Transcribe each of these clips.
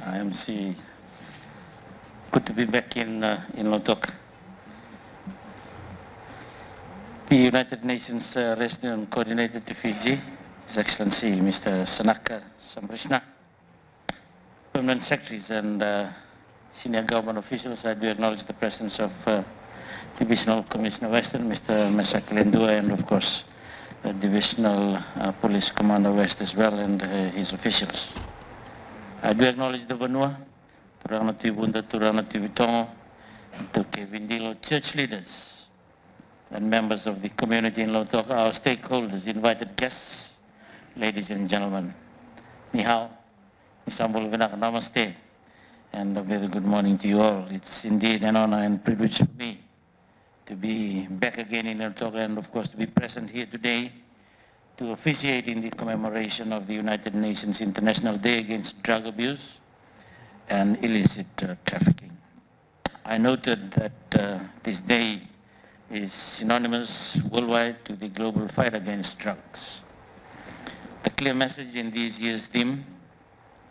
IMC. Good to be back in Lautoka. The United Nations Resident Coordinator to Fiji, His Excellency Mr. Sanaka Samrishna, Permanent Secretaries and senior government officials, I do acknowledge the presence of Divisional Commissioner Western, Mr. Mesak Lendua, and of course, the Divisional Police Commander West as well, and his officials. I do acknowledge the Vanua, Turanati Bunda, Turanati Vitongo, to Kevindilo church leaders and members of the community in Lautoka, our stakeholders, invited guests, ladies and gentlemen. Ni hao, Isambol Vinak, namaste, and a very good morning to you all. It's indeed an honor and privilege for me to be back again in Lautoka and of course to be present here today to officiate in the commemoration of the United Nations International Day Against Drug Abuse and Illicit Trafficking. I noted that this day is synonymous worldwide to the global fight against drugs. The clear message in this year's theme,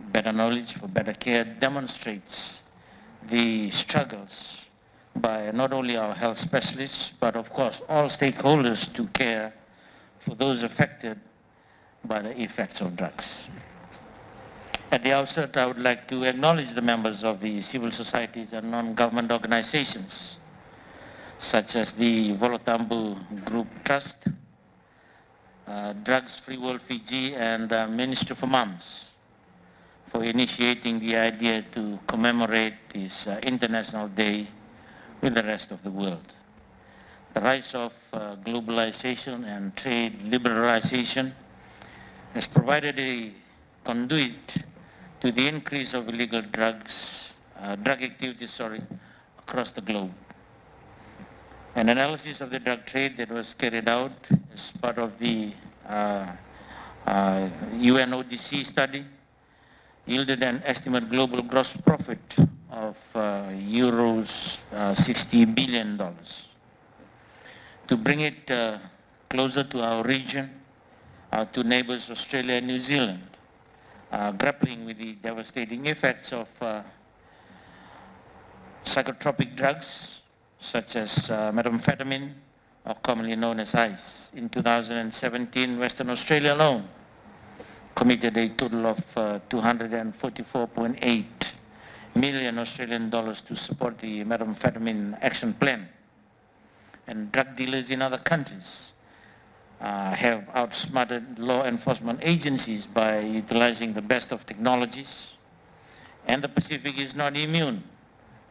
better knowledge for better care, demonstrates the struggles by not only our health specialists, but of course all stakeholders to care for those affected by the effects of drugs. At the outset, I would like to acknowledge the members of the civil societies and non-government organizations, such as the Volotambu Group Trust, Drugs Free World Fiji, and Ministry for Moms, for initiating the idea to commemorate this International Day with the rest of the world. The rise of globalization and trade liberalization has provided a conduit to the increase of illegal drug activities, across the globe. An analysis of the drug trade that was carried out as part of the UNODC study yielded an estimated global gross profit of euros $60 billion. To bring it closer to our region, our two neighbors, Australia and New Zealand, grappling with the devastating effects of psychotropic drugs such as methamphetamine, or commonly known as ice. In 2017, Western Australia alone committed a total of 244.8 million Australian dollars to support the methamphetamine action plan. And drug dealers in other countries have outsmarted law enforcement agencies by utilizing the best of technologies, and the Pacific is not immune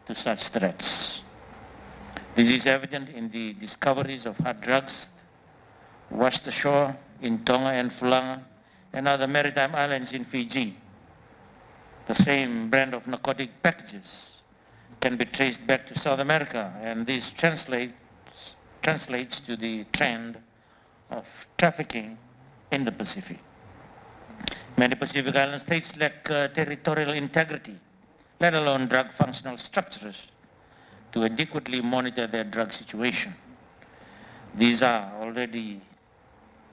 to such threats. This is evident in the discoveries of hard drugs washed ashore in Tonga and Fulanga and other maritime islands in Fiji. The same brand of narcotic packages can be traced back to South America, and this translates to the trend of trafficking in the Pacific. Many Pacific Island states lack territorial integrity, let alone drug functional structures to adequately monitor their drug situation. These are already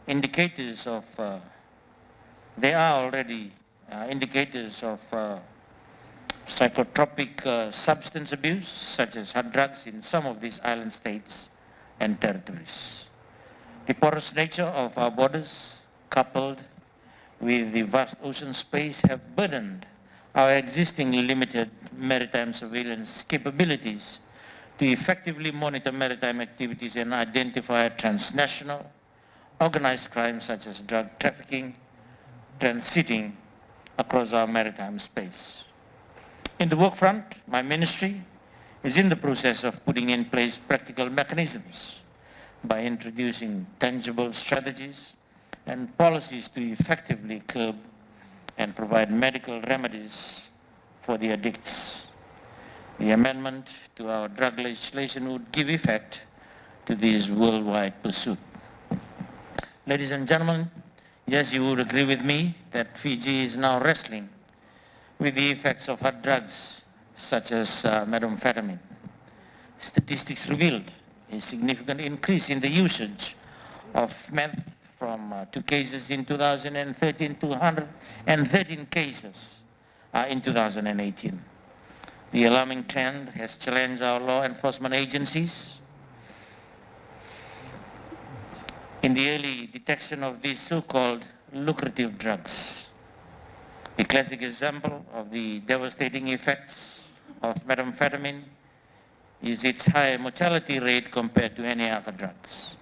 indicators of, psychotropic substance abuse, such as hard drugs in some of these island states and territories. The porous nature of our borders, coupled with the vast ocean space, have burdened our existing limited maritime surveillance capabilities to effectively monitor maritime activities and identify transnational organized crimes such as drug trafficking transiting across our maritime space. In the work front, my ministry is in the process of putting in place practical mechanisms by introducing tangible strategies and policies to effectively curb and provide medical remedies for the addicts. The amendment to our drug legislation would give effect to this worldwide pursuit. Ladies and gentlemen, yes, you would agree with me that Fiji is now wrestling with the effects of hard drugs such as methamphetamine. Statistics revealed a significant increase in the usage of meth from 2 cases in 2013 to 113 cases in 2018. The alarming trend has challenged our law enforcement agencies in the early detection of these so-called lucrative drugs. A classic example of the devastating effects of methamphetamine is its high mortality rate compared to any other drugs.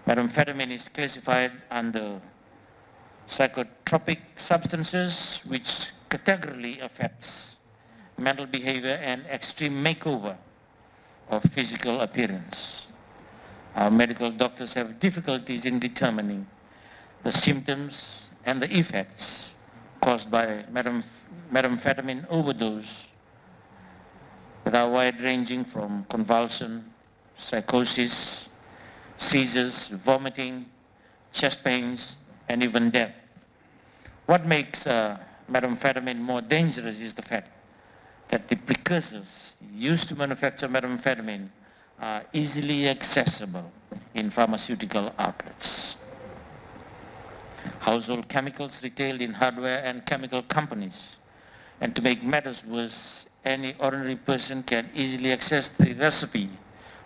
Methamphetamine is classified under psychotropic substances, which categorically affects mental behavior and extreme makeover of physical appearance. Our medical doctors have difficulties in determining the symptoms and the effects caused by methamphetamine overdose that are wide-ranging from convulsion, psychosis, seizures, vomiting, chest pains, and even death. What makes methamphetamine more dangerous is the fact that the precursors used to manufacture methamphetamine are easily accessible in pharmaceutical outlets. Household chemicals retailed in hardware and chemical companies. And to make matters worse, any ordinary person can easily access the recipe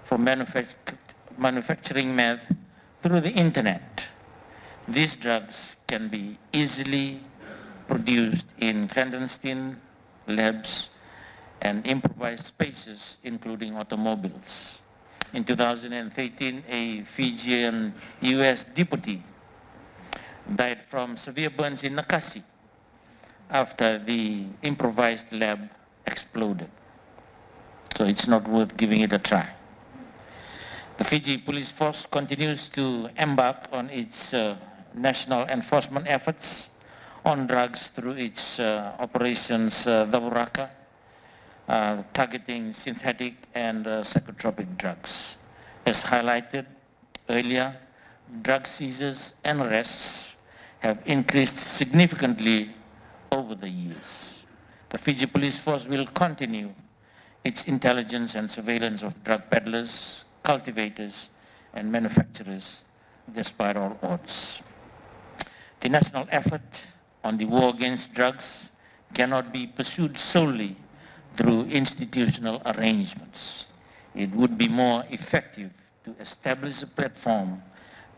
for manufacturing meth through the internet. These drugs can be easily produced in clandestine labs and improvised spaces, including automobiles. In 2013, a Fijian US deputy died from severe burns in Nakasi after the improvised lab exploded. So it's not worth giving it a try. The Fiji police force continues to embark on its national enforcement efforts on drugs through its operations Daburaka, targeting synthetic and psychotropic drugs. As highlighted earlier, drug seizures and arrests have increased significantly over the years. The Fiji police force will continue its intelligence and surveillance of drug peddlers, cultivators, and manufacturers despite all odds. The national effort on the war against drugs cannot be pursued solely through institutional arrangements. It would be more effective to establish a platform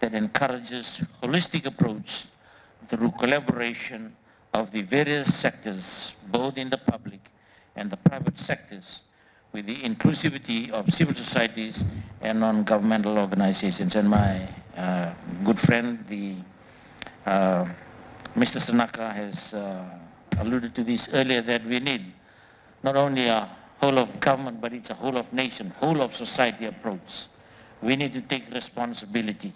that encourages holistic approach through collaboration of the various sectors, both in the public and the private sectors, with the inclusivity of civil societies and non-governmental organizations. And my good friend, Mr. Sanaka has alluded to this earlier, that we need not only a whole of government, but it's a whole of nation, whole of society approach. We need to take responsibility,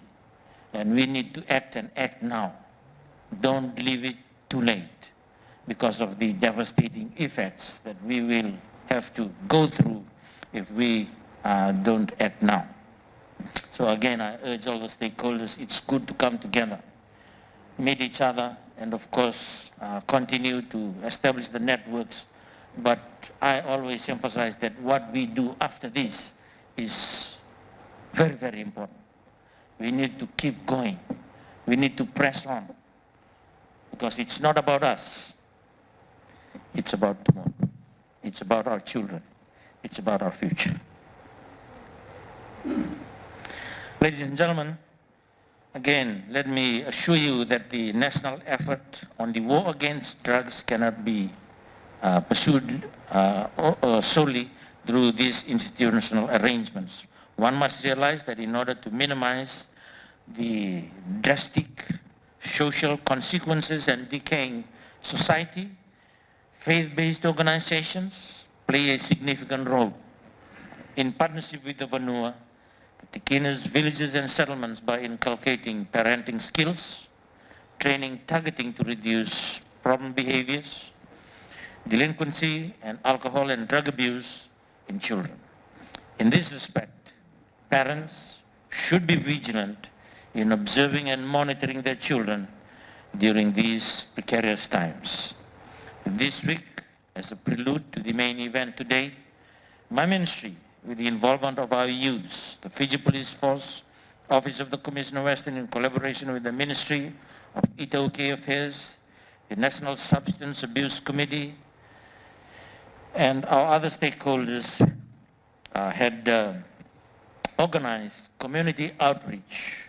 and we need to act and act now. Don't leave it too late because of the devastating effects that we will have to go through if we don't act now. So again, I urge all the stakeholders, it's good to come together, meet each other, and of course, continue to establish the networks. But I always emphasize that what we do after this is very, very important. We need to keep going. We need to press on, because it's not about us. It's about tomorrow. It's about our children. It's about our future. Ladies and gentlemen, again, let me assure you that the national effort on the war against drugs cannot be pursued solely through these institutional arrangements. One must realize that in order to minimize the drastic social consequences and decaying society, faith-based organizations play a significant role. In partnership with the Vanua, the Tikinas, villages and settlements, by inculcating parenting skills, training targeting to reduce problem behaviors, delinquency, and alcohol and drug abuse in children. In this respect, parents should be vigilant in observing and monitoring their children during these precarious times. This week, as a prelude to the main event today, my ministry, with the involvement of our youths, the Fiji Police Force, Office of the Commissioner Western, in collaboration with the Ministry of Itaukei Affairs, the National Substance Abuse Committee, and our other stakeholders had organized community outreach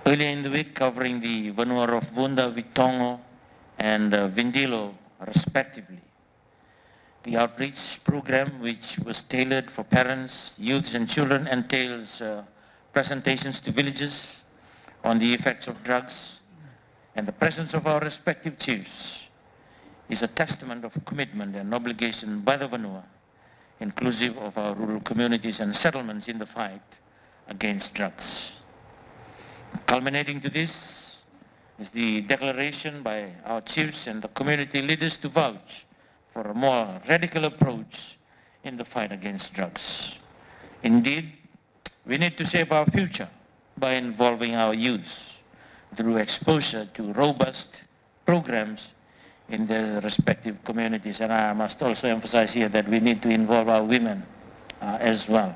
earlier in the week, covering the Vanua of Vunda, Vitongo, and Vindilo, respectively. The outreach program, which was tailored for parents, youths, and children, entails presentations to villages on the effects of drugs, and the presence of our respective chiefs is a testament of commitment and obligation by the Vanua, inclusive of our rural communities and settlements in the fight against drugs. Culminating to this is the declaration by our chiefs and the community leaders to vouch for a more radical approach in the fight against drugs. Indeed, we need to shape our future by involving our youth through exposure to robust programs in their respective communities. And I must also emphasize here that we need to involve our women as well.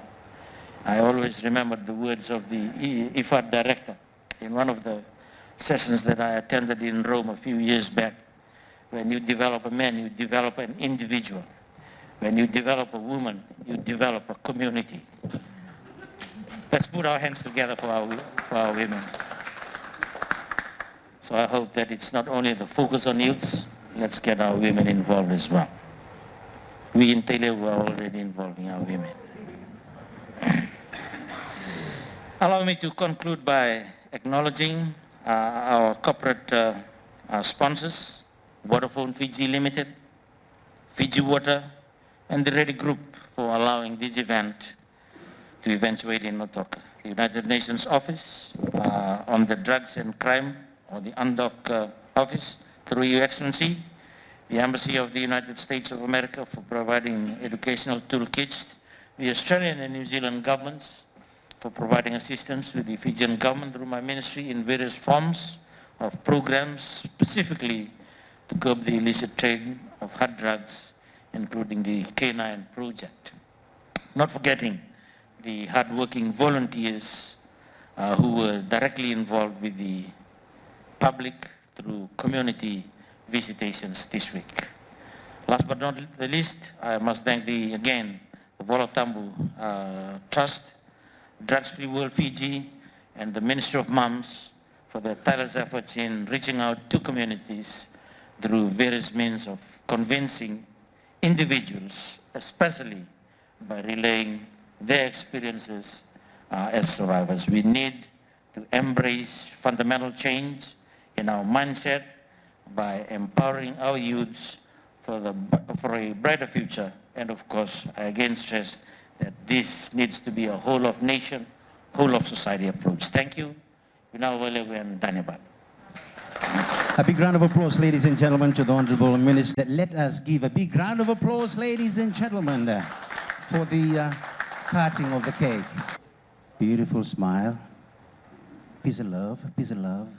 I always remember the words of the IFAD director in one of the sessions that I attended in Rome a few years back. When you develop a man, you develop an individual. When you develop a woman, you develop a community. Let's put our hands together for our women. So I hope that it's not only the focus on youths, let's get our women involved as well. We in Tele were already involving our women. Allow me to conclude by acknowledging our corporate sponsors, Waterfront Fiji Limited, Fiji Water, and the Ready Group for allowing this event to eventuate in Lautoka. The United Nations Office on the Drugs and Crime, or the UNDOC Office, through Your Excellency, the Embassy of the United States of America for providing educational toolkits, the Australian and New Zealand governments for providing assistance to the Fijian government through my ministry in various forms of programs specifically to curb the illicit trade of hard drugs, including the K9 project. Not forgetting the hard-working volunteers who were directly involved with the public through community visitations this week. Last but not the least, I must thank again, the Volatambu Trust, Drugs Free World Fiji, and the Ministry of Moms for their tireless efforts in reaching out to communities through various means of convincing individuals, especially by relaying their experiences as survivors. We need to embrace fundamental change in our mindset by empowering our youths for a brighter future. And of course, I again stress that this needs to be a whole of nation, whole of society approach. Thank you. A big round of applause, ladies and gentlemen, to the Honorable Minister. Let us give a big round of applause, ladies and gentlemen, for the parting of the cake. Beautiful smile. Peace and love, peace and love.